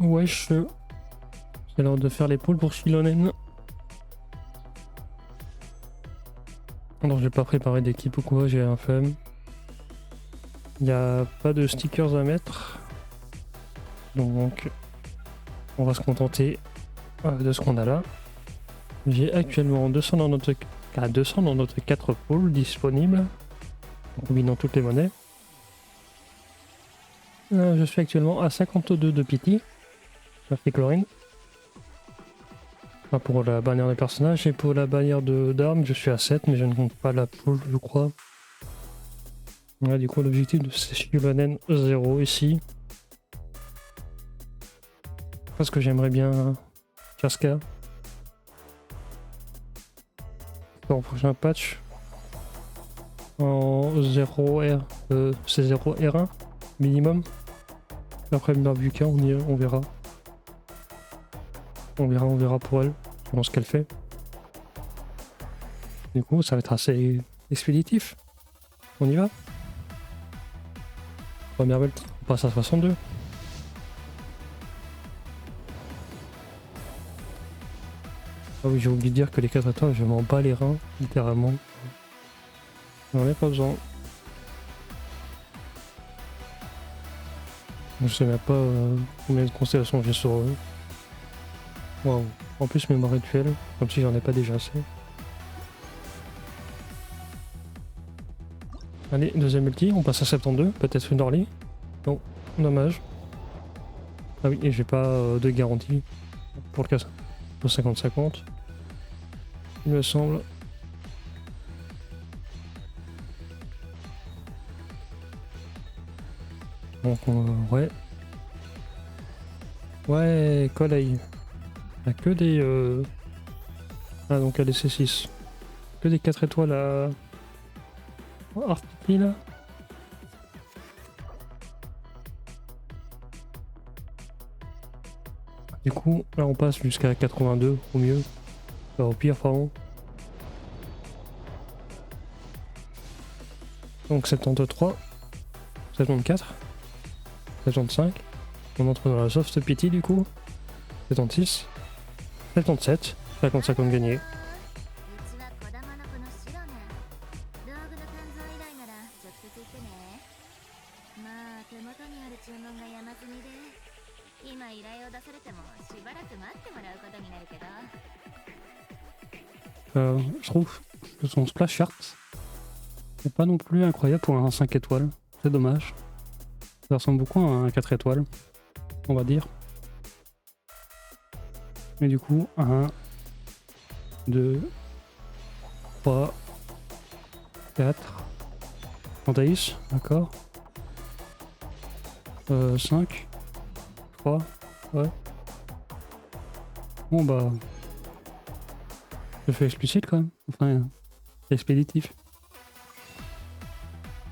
Wesh, c'est l'heure de faire les poules pour Shilonen. Alors j'ai pas préparé d'équipe ou quoi, j'ai un fun. Il n'y a pas de stickers à mettre. Donc on va se contenter de ce qu'on a là. J'ai actuellement 200 dans notre 4 poules disponibles. En combinant toutes les monnaies. Je suis actuellement à 52 de pity. Ça fait chlorine. Enfin, pour la bannière des personnages et pour la bannière d'armes, je suis à 7, mais je ne compte pas la poule, je crois. Voilà, du coup, l'objectif de c'est Shilonen 0 ici. Parce que j'aimerais bien Casca. Pour le prochain patch. En 0R, c'est 0R1 minimum. Après Marbuka, on verra. On verra pour elle, selon ce qu'elle fait. Du coup, ça va être assez expéditif. On y va. Première belt, on passe à 62. Ah oui, j'ai oublié de dire que les 4 étoiles, je m'en bats les reins, littéralement. J'en ai pas besoin. Je sais même pas combien de constellations j'ai sur eux. Waouh. En plus, mémoire rituelle, comme si j'en ai pas déjà assez. Allez, deuxième multi, on passe à 72, peut-être une early. Non, dommage. Ah oui, et j'ai pas de garantie pour le cas de 50-50. Il me semble. Donc ouais. Ouais, Collei. Il a que des... Ah donc elle est C6. Que des 4 étoiles à... Artiki là. Du coup, là on passe jusqu'à 82 au mieux. Enfin, au pire, pardon. Donc 73, 74, 75. On entre dans la soft pity du coup. 76, 77, 50-50 gagné. Je trouve que son splash art n'est pas non plus incroyable pour un 5 étoiles. C'est dommage. Ça ressemble beaucoup à un 4 étoiles, on va dire. Mais du coup, 1, 2, 3, 4. Antaïs, d'accord. 5, 3, ouais. Bon bah... Je fais explicite quand même. Enfin, expéditif.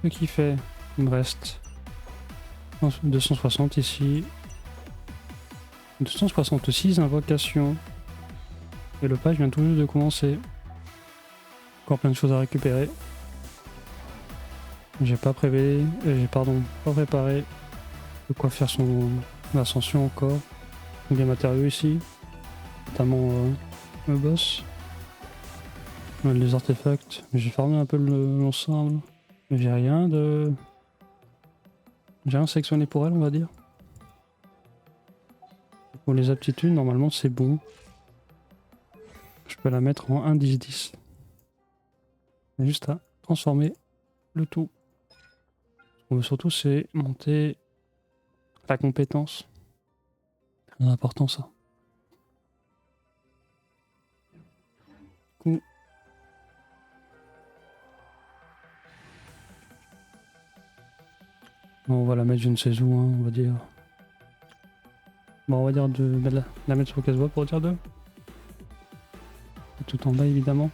Ce qui fait, il me reste 260 ici. 266 invocations. Et le patch vient tout juste de commencer. Encore plein de choses à récupérer. J'ai pas préparé de quoi faire son ascension encore. Donc des matériaux ici. Notamment le boss. Les artefacts. J'ai farmé un peu l'ensemble. J'ai rien de... J'ai rien sélectionné pour elle, on va dire. Pour les aptitudes, normalement c'est bon. Je peux la mettre en 1-10-10. Juste à transformer le tout. Ce qu'on veut surtout c'est monter la compétence. C'est important ça. Du coup, on va la mettre je ne sais où, hein, on va dire. Bon, on va dire de la mettre sur casse-voix pour dire 2. Tout en bas évidemment.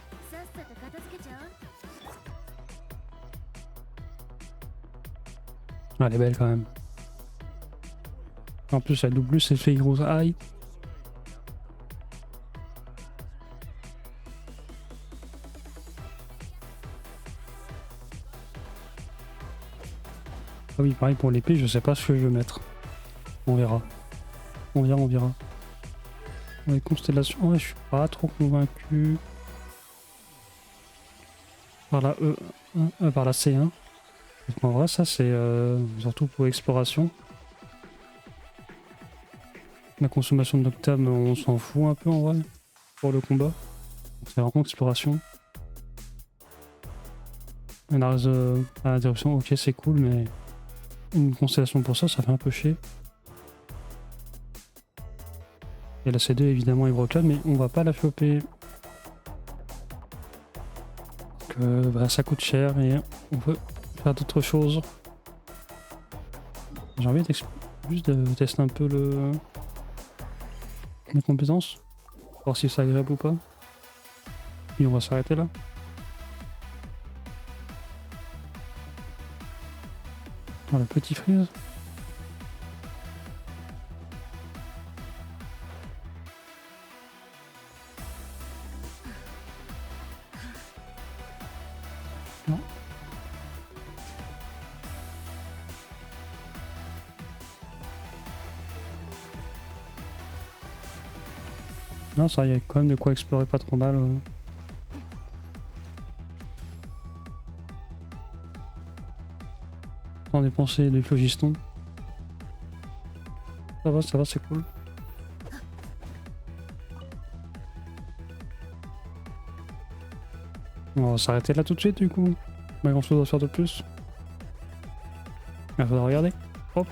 Ah, elle est belle quand même. En plus elle double ses fait gros aïe. Ah oui, pareil pour l'épée, je sais pas ce que je vais mettre. On verra. on verra. Les constellations, ouais, je suis pas trop convaincu. Par la par la C1. En vrai, ça c'est surtout pour exploration. La consommation de l'octave, on s'en fout un peu en vrai, pour le combat. C'est vraiment exploration. Un arrêt à la direction, ok c'est cool, mais une constellation pour ça, ça fait un peu chier. Et la C2 évidemment est brocade, mais on va pas la choper. Parce que bah, ça coûte cher et on veut faire d'autres choses. J'ai envie juste de tester un peu les compétences. Voir si c'est agréable ou pas. Et on va s'arrêter là. Dans le petit freeze. Non. Non, ça, il y a quand même de quoi explorer pas trop mal. Sans dépenser des phlogiston. Ça va, c'est cool. On va s'arrêter là tout de suite du coup. Pas grand chose à faire de plus. Il faudra regarder. Hop.